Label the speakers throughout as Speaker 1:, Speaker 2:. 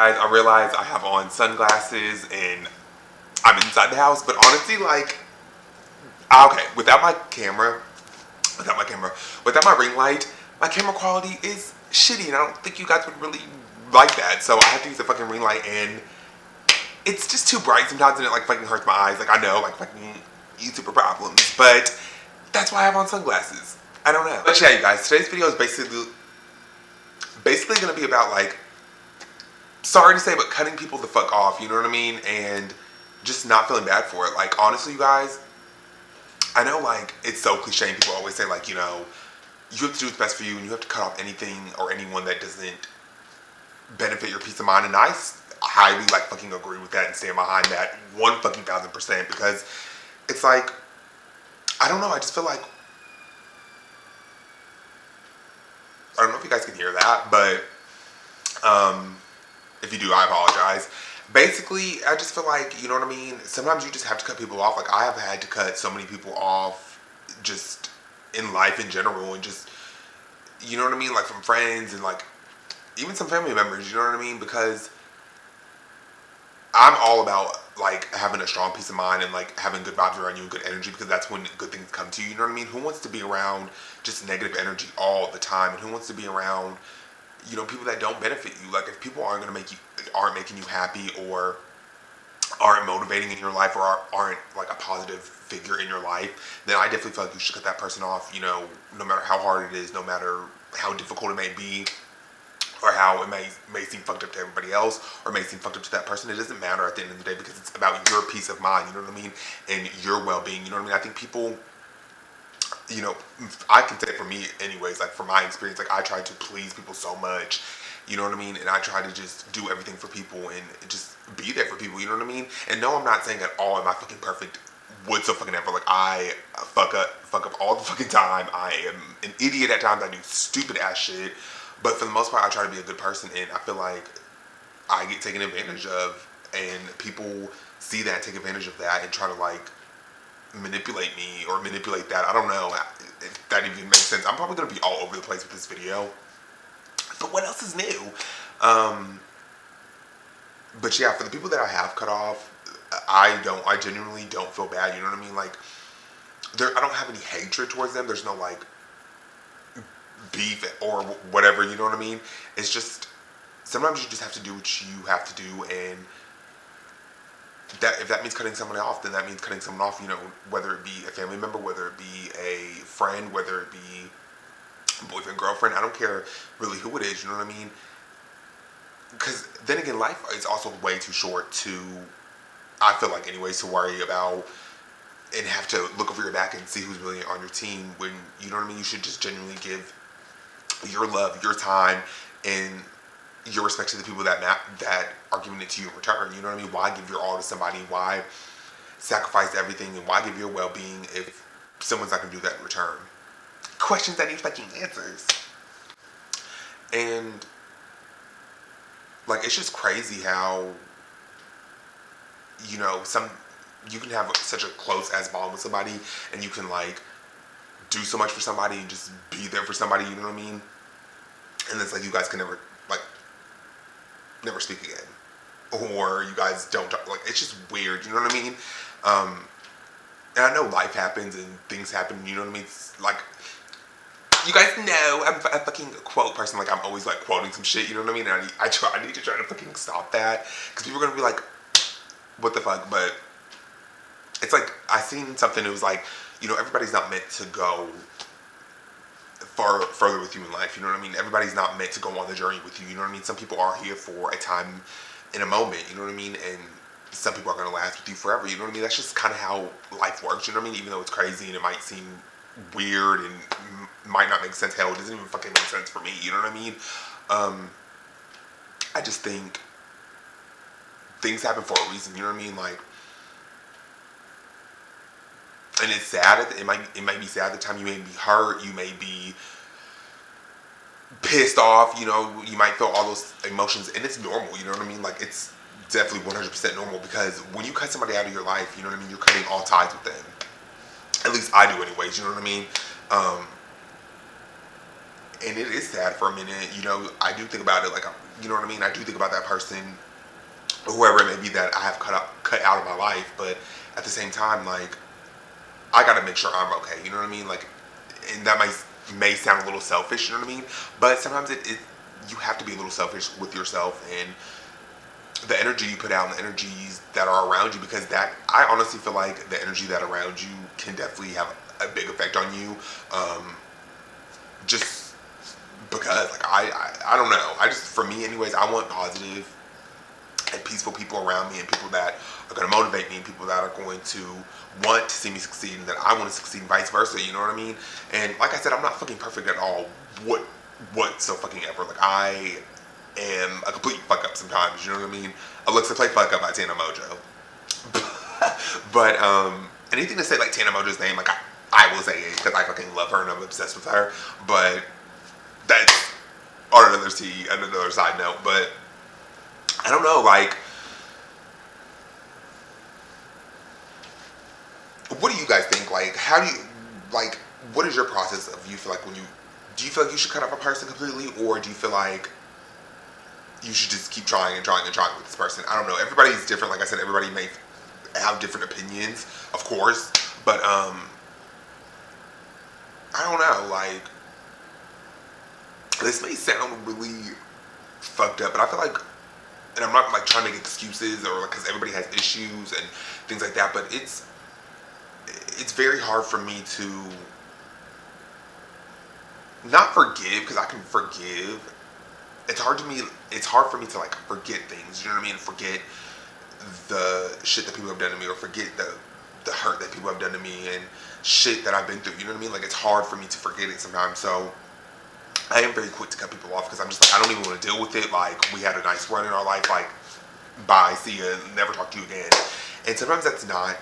Speaker 1: Guys, I realize I have on sunglasses and I'm inside the house, but honestly, like, okay, without my ring light, my camera quality is shitty, and I don't think you guys would really like that. So I have to use a fucking ring light, and it's just too bright sometimes, and it like fucking hurts my eyes. Like I know, like fucking YouTuber problems, but that's why I have on sunglasses. I don't know. But yeah, you guys, today's video is basically gonna be about like, sorry to say, but cutting people the fuck off, you know what I mean? And just not feeling bad for it. Like, honestly, you guys, I know, like, it's so cliche, and people always say, like, you know, you have to do what's best for you, and you have to cut off anything or anyone that doesn't benefit your peace of mind. And I highly, like, fucking agree with that and stand behind that 1,000%, because it's like, I don't know, I just feel like, I don't know if you guys can hear that, but, if you do, I apologize. Basically, I just feel like, you know what I mean? Sometimes you just have to cut people off. Like, I have had to cut so many people off just in life in general, and just, you know what I mean? Like, from friends and, like, even some family members, you know what I mean? Because I'm all about, like, having a strong peace of mind and, like, having good vibes around you and good energy, because that's when good things come to you, you know what I mean? Who wants to be around just negative energy all the time? And who wants to be around, you know, people that don't benefit you? Like, if people aren't making you happy, or aren't motivating in your life, or aren't like a positive figure in your life, then I definitely feel like you should cut that person off, you know, no matter how hard it is, no matter how difficult it may be, or how it may seem fucked up to everybody else, or may seem fucked up to that person. It doesn't matter at the end of the day, because it's about your peace of mind, you know what I mean, and your well-being, you know what I mean? I think people, you know, I can say for me anyways, like from my experience, like I try to please people so much, you know what I mean? And I try to just do everything for people and just be there for people, you know what I mean? And no, I'm not saying at all am I fucking perfect whatsoever. Like, I fuck up all the fucking time. I am an idiot at times. I do stupid ass shit. But for the most part, I try to be a good person, and I feel like I get taken advantage of, and people see that, take advantage of that, and try to like manipulate me or manipulate that. I don't know if that even makes sense. I'm probably gonna be all over the place with this video. But what else is new? But yeah, for the people that I have cut off, I genuinely don't feel bad. You know what I mean? Like, I don't have any hatred towards them. There's no like beef or whatever. You know what I mean? It's just sometimes you just have to do what you have to do, and that if that means cutting someone off, then that means cutting someone off. You know, whether it be a family member, whether it be a friend, whether it be boyfriend, girlfriend. I don't care really who it is. You know what I mean? Because then again, life is also way too short to, I feel like anyways, to worry about and have to look over your back and see who's really on your team, when, you know what I mean, you should just genuinely give your love, your time, and your respect to the people that are giving it to you in return. You know what I mean? Why give your all to somebody? Why sacrifice everything, and why give your well-being if someone's not going to do that in return? Questions that need fucking answers. And like, it's just crazy how, you know, you can have such a close ass bond with somebody, and you can like do so much for somebody and just be there for somebody, you know what I mean? And it's like you guys can never speak again, or you guys don't talk. Like, it's just weird, you know what I mean? And I know life happens and things happen, you know what I mean? It's like, you guys know I'm a fucking quote person. Like, I'm always like quoting some shit, you know what I mean? And I need to try to fucking stop that, because people are gonna be like, what the fuck? But it's like, I seen something, it was like, you know, everybody's not meant to go further with you in life, you know what I mean? Everybody's not meant to go on the journey with you, you know what I mean? Some people are here for a time in a moment, you know what I mean? And some people are gonna last with you forever, you know what I mean? That's just kind of how life works, you know what I mean? Even though it's crazy and it might seem weird and might not make sense, hell, it doesn't even fucking make sense for me, you know what I mean? I just think things happen for a reason, you know what I mean? Like, and it's sad. It might be sad at the time. You may be hurt. You may be pissed off. You know, you might feel all those emotions, and it's normal. You know what I mean? Like, it's definitely 100% normal, because when you cut somebody out of your life, you know what I mean, you're cutting all ties with them. At least I do, anyways. You know what I mean? And it is sad for a minute. You know, I do think about it. Like, you know what I mean, I do think about that person, whoever it may be that I have cut out of my life. But at the same time, like, I gotta make sure I'm okay. You know what I mean? Like, and that may sound a little selfish. You know what I mean? But sometimes it you have to be a little selfish with yourself and the energy you put out and the energies that are around you, because that, I honestly feel like the energy that around you can definitely have a big effect on you. Just because, like, I don't know. I just, for me anyways, I want positive and peaceful people around me, and people that are going to motivate me, and people that are going to want to see me succeed, and that I want to succeed, and vice versa. You know what I mean? And like I said, I'm not fucking perfect at all. What so fucking ever. Like, I am a complete fuck up sometimes. You know what I mean? Alexa, play "Fuck Up" by Tana Mojo. But anything to say like Tana Mojo's name, like, I will say it because I fucking love her and I'm obsessed with her. But that's on another side note. But I don't know, like, what do you guys think? Like, how do you, like, what is your process of, you feel like when you, do you feel like you should cut off a person completely, or do you feel like you should just keep trying and trying and trying with this person? I don't know. Everybody's different. Like I said, everybody may have different opinions, of course, but I don't know. Like, this may sound really fucked up, but I feel like, and I'm not like trying to make excuses or like, because everybody has issues and things like that, but it's very hard for me to not forgive, because I can forgive. It's hard for me to like forget things, you know what I mean? Forget the shit that people have done to me, or forget the hurt that people have done to me and shit that I've been through, you know what I mean? Like, it's hard for me to forget it sometimes. So I am very quick to cut people off, because I'm just like, I don't even want to deal with it. Like, we had a nice run in our life, like, bye, see ya, never talk to you again. And sometimes that's not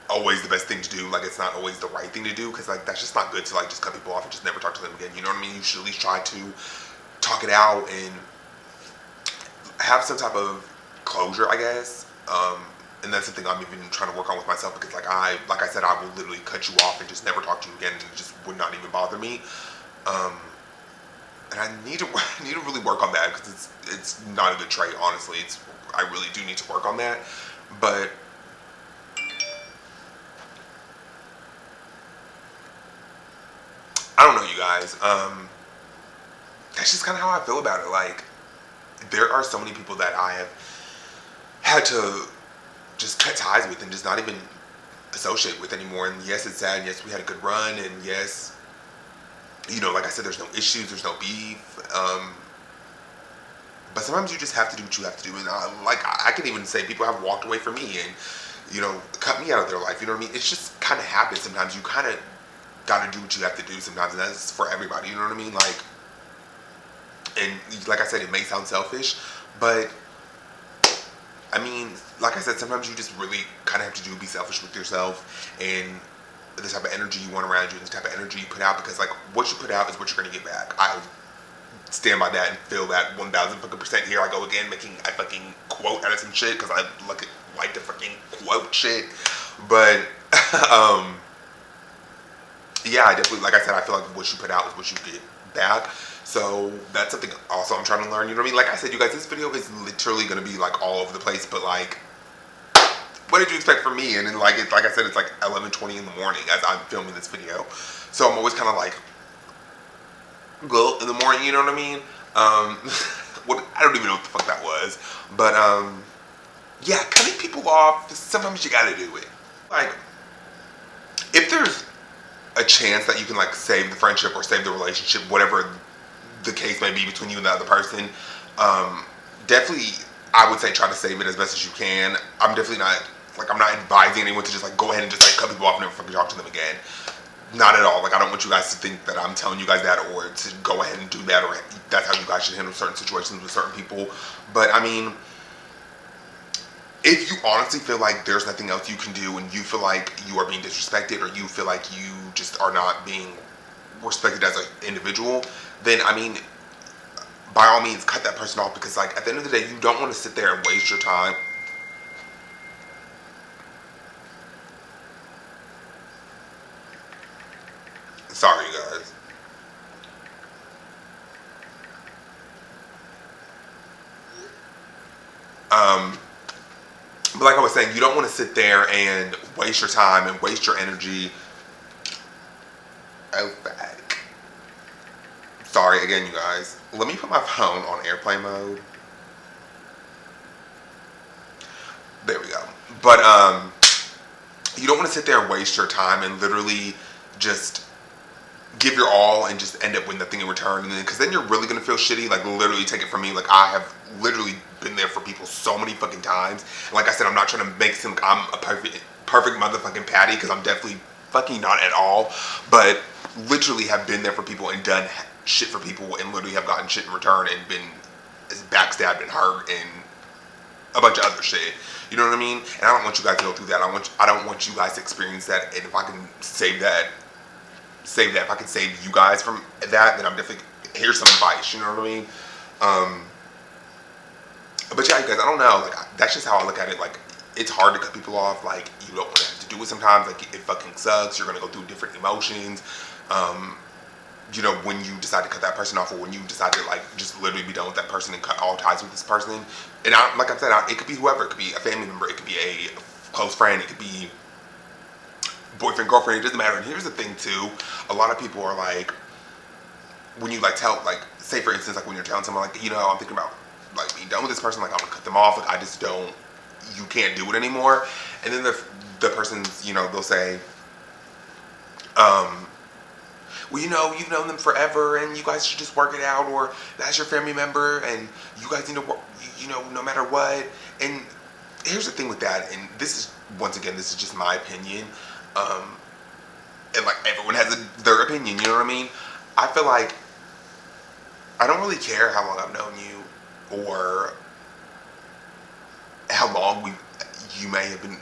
Speaker 1: always the best thing to do. Like, it's not always the right thing to do, because like, that's just not good to like just cut people off and just never talk to them again. You know what I mean? You should at least try to talk it out and have some type of closure, I guess. And that's something I'm even trying to work on with myself, because like I said, I will literally cut you off and just never talk to you again, and it just would not even bother me. And I need to really work on that, because it's not a good trait, honestly. I really do need to work on that. But I don't know, you guys. That's just kind of how I feel about it. Like, there are so many people that I have had to just cut ties with and just not even associate with anymore. And yes, it's sad. Yes, we had a good run. And yes, you know, like I said, there's no issues, there's no beef. But sometimes you just have to do what you have to do. And I can even say people have walked away from me and, you know, cut me out of their life. You know what I mean? It's just kind of happens sometimes. You kind of got to do what you have to do sometimes. And that's for everybody. You know what I mean? Like, and like I said, it may sound selfish, but I mean, like I said, sometimes you just really kind of have to be selfish with yourself and the type of energy you want around you, and the type of energy you put out, because like, what you put out is what you're going to get back. I stand by that and feel that 1000% Here I go again, making a fucking quote out of some shit, because I like to fucking quote shit. But yeah, I definitely, like I said, I feel like what you put out is what you get back. So that's something also I'm trying to learn. You know what I mean? Like I said, you guys, this video is literally going to be like all over the place, but like, what did you expect from me? And then like, like I said, it's like 11:20 in the morning as I'm filming this video. So I'm always kind of like, well, in the morning, you know what I mean? I don't even know what the fuck that was. But yeah, cutting people off, sometimes you gotta do it. Like, if there's a chance that you can like save the friendship or save the relationship, whatever the case may be between you and the other person, definitely I would say try to save it as best as you can. I'm definitely not, like, I'm not advising anyone to just like go ahead and just like cut people off and never fucking talk to them again. Not at all. Like, I don't want you guys to think that I'm telling you guys that, or to go ahead and do that, or that's how you guys should handle certain situations with certain people. But I mean, if you honestly feel like there's nothing else you can do, and you feel like you are being disrespected, or you feel like you just are not being respected as an individual, then I mean, by all means, cut that person off, because like, at the end of the day, you don't want to sit there and waste your time. Sorry, you guys. But like I was saying, you don't want to sit there and waste your time and waste your energy. Oh, back. Sorry again, you guys. Let me put my phone on airplane mode. There we go. But you don't want to sit there and waste your time and literally just give your all and just end up with nothing in return. And then, because then you're really gonna feel shitty. Like, literally, take it from me. Like, I have literally been there for people so many fucking times. And like I said, I'm not trying to make it seem like I'm a perfect motherfucking patty, because I'm definitely fucking not at all. But literally have been there for people and done shit for people and literally have gotten shit in return and been backstabbed and hurt and a bunch of other shit. You know what I mean? And I don't want you guys to go through that. I don't want you guys to experience that. And if I can save that. If I can save you guys from that, then I'm definitely, here's some advice. You know what I mean? But yeah, you guys, I don't know. Like, that's just how I look at it. Like, it's hard to cut people off. Like, you don't want to have to do it sometimes. Like, it fucking sucks. You're gonna go through different emotions. You know, when you decide to cut that person off, or when you decide to, like, just literally be done with that person and cut all ties with this person. And like I said, it could be whoever. It could be a family member. It could be a close friend. It could be boyfriend, girlfriend. It doesn't matter. And here's the thing too. A lot of people are like, when you like tell, like, say for instance, like when you're telling someone, like, you know, I'm thinking about like being done with this person. Like, I'm gonna cut them off. Like, I just don't. You can't do it anymore. And then the person's, you know, they'll say, well, you know, you've known them forever and you guys should just work it out, or that's your family member and you guys need to work, you know, no matter what. And here's the thing with that, and this is, once again, this is just my opinion, and like everyone has their opinion, you know what I mean? I feel like I don't really care how long I've known you or how long you may have been,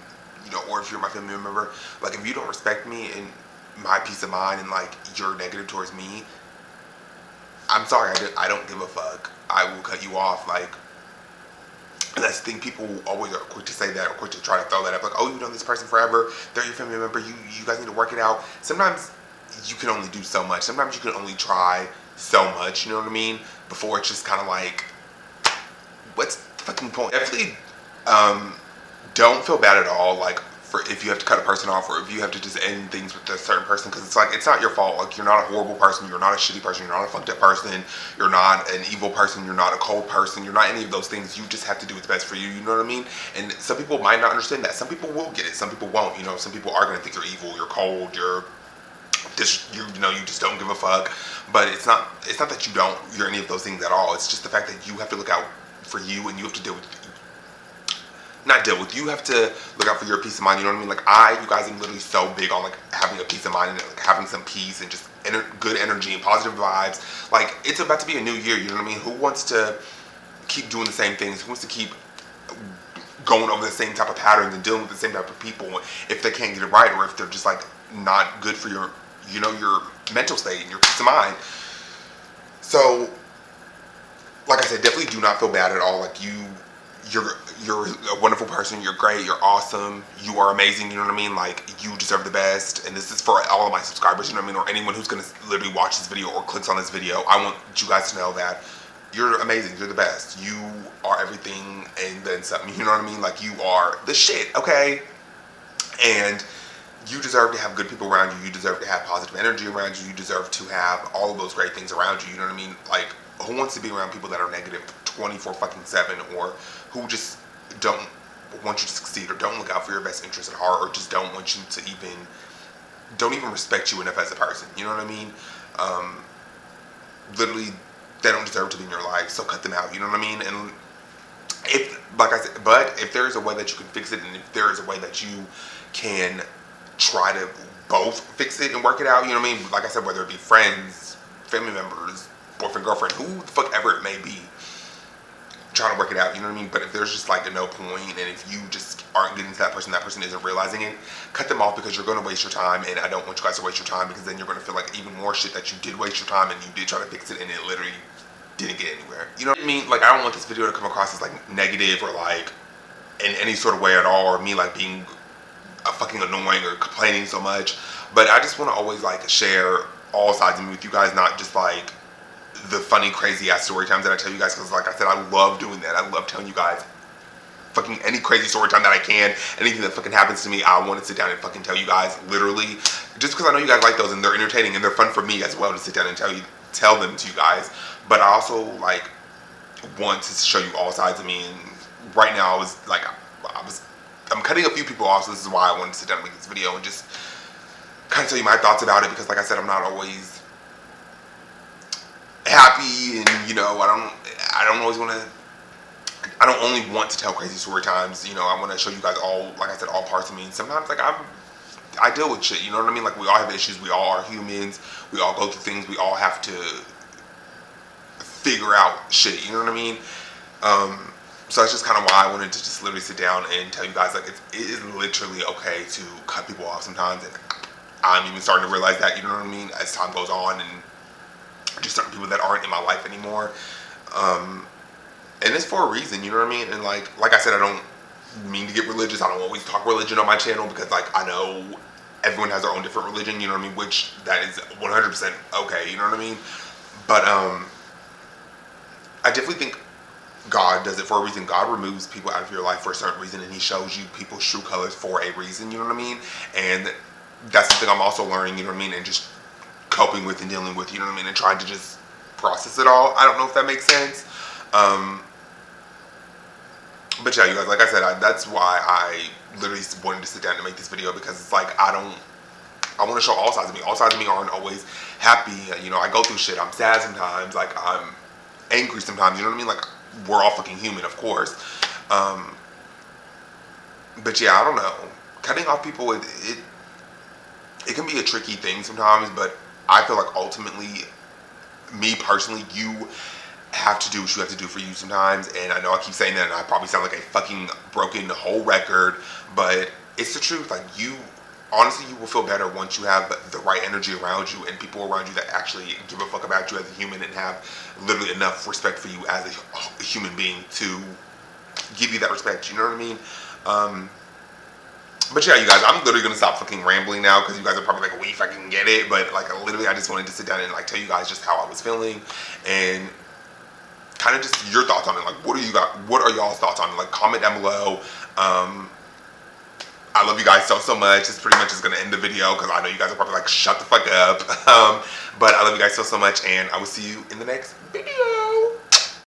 Speaker 1: you know, or if you're my family member. Like, if you don't respect me and my peace of mind and like you're negative towards me, I'm sorry, I don't give a fuck. I will cut you off. Like, and that's the thing, people always are quick to say that, or quick to try to throw that up, like, oh, you've known this person forever, they're your family member, you guys need to work it out. Sometimes you can only do so much. Sometimes you can only try so much, you know what I mean, before it's just kind of like, what's the fucking point? Definitely don't feel bad at all, like, for if you have to cut a person off, or if you have to just end things with a certain person, because it's like, it's not your fault. Like, you're not a horrible person, you're not a shitty person, you're not a fucked up person, you're not an evil person, you're not a cold person, you're not any of those things. You just have to do what's best for you, you know what I mean? And some people might not understand that. Some people will get it, some people won't. You know, some people are going to think you're evil, you're cold, you're just, you know, you just don't give a fuck. But it's not that you're any of those things at all. It's just the fact that you have to look out for you, and you have to you have to look out for your peace of mind, you know what I mean? Like, you guys, I'm literally so big on like having a peace of mind and like having some peace and just good energy and positive vibes. Like, it's about to be a new year, you know what I mean? Who wants to keep doing the same things? Who wants to keep going over the same type of patterns and dealing with the same type of people if they can't get it right, or if they're just like not good for your, you know, your mental state and your peace of mind? So, like I said, definitely do not feel bad at all. Like, you're a wonderful person, you're great, you're awesome, you are amazing, you know what I mean? Like, you deserve the best. And this is for all of my subscribers, you know what I mean? Or anyone who's gonna literally watch this video or clicks on this video. I want you guys to know that you're amazing, you're the best, you are everything and then something, you know what I mean? Like, you are the shit, okay? And you deserve to have good people around you, you deserve to have positive energy around you, you deserve to have all of those great things around you, you know what I mean? Like, who wants to be around people that are negative 24/7, or who just don't want you to succeed, or don't look out for your best interest at heart, or just don't want you to don't even respect you enough as a person, you know what I mean? Literally, they don't deserve to be in your life, so cut them out, you know what I mean? And if, like I said, but if there is a way that you can fix it, and if there is a way that you can try to both fix it and work it out, you know what I mean? Like I said, whether it be friends, family members, boyfriend, girlfriend, who the fuck ever it may be, trying to work it out, you know what I mean? But if there's just like no point, and if you just aren't getting to that person isn't realizing it, cut them off, because you're going to waste your time, and I don't want you guys to waste your time, because then you're going to feel like even more shit that you did waste your time and you did try to fix it and it literally didn't get anywhere. You know what I mean? Like, I don't want this video to come across as like negative, or like in any sort of way at all, or me like being fucking annoying or complaining so much. But I just want to always like share all sides of me with you guys, not just like the funny, crazy ass story times that I tell you guys, because like I said, I love doing that. I love telling you guys fucking any crazy story time that I can. Anything that fucking happens to me, I want to sit down and fucking tell you guys, literally. Just because I know you guys like those and they're entertaining and they're fun for me as well to sit down and tell them to you guys. But I also like want to show you all sides of me. And right now I'm cutting a few people off, so this is why I wanted to sit down and make this video and just kind of tell you my thoughts about it, because like I said, I'm not always happy, and you know, I don't always want to, I don't only want to tell crazy story times, you know, I want to show you guys all, like I said, all parts of me. And sometimes like I deal with shit, you know what I mean? Like we all have issues, we all are humans, we all go through things, we all have to figure out shit, you know what I mean? So that's just kind of why I wanted to just literally sit down and tell you guys, like, it is literally okay to cut people off sometimes. And I'm even starting to realize that, you know what I mean, as time goes on, and just certain people that aren't in my life anymore. And it's for a reason, you know what I mean? And like I said, I don't mean to get religious. I don't always talk religion on my channel, because like I know everyone has their own different religion, you know what I mean? Which that is 100% okay, you know what I mean? But I definitely think God does it for a reason. God removes people out of your life for a certain reason, and he shows you people's true colors for a reason, you know what I mean? And that's something I'm also learning, you know what I mean, and just coping with and dealing with, you know what I mean, and trying to just process it all. I don't know if that makes sense. But yeah, you guys, like I said, that's why I literally wanted to sit down and make this video, because it's like I want to show all sides of me. All sides of me aren't always happy. You know, I go through shit. I'm sad sometimes. Like, I'm angry sometimes. You know what I mean? Like, we're all fucking human, of course. But yeah, I don't know. Cutting off people, it can be a tricky thing sometimes, but I feel like ultimately, me personally, you have to do what you have to do for you sometimes. And I know I keep saying that, and I probably sound like a fucking broken whole record, but it's the truth. Like, honestly, you will feel better once you have the right energy around you and people around you that actually give a fuck about you as a human and have literally enough respect for you as a human being to give you that respect, you know what I mean? But yeah, you guys, I'm literally gonna stop fucking rambling now, because you guys are probably like, we fucking get it. But like, literally, I just wanted to sit down and like tell you guys just how I was feeling, and kind of just your thoughts on it. Like, what are y'all's thoughts on it? Like, comment down below. I love you guys so much. This pretty much is going to end the video, because I know you guys are probably like, shut the fuck up. But I love you guys so much, and I will see you in the next video.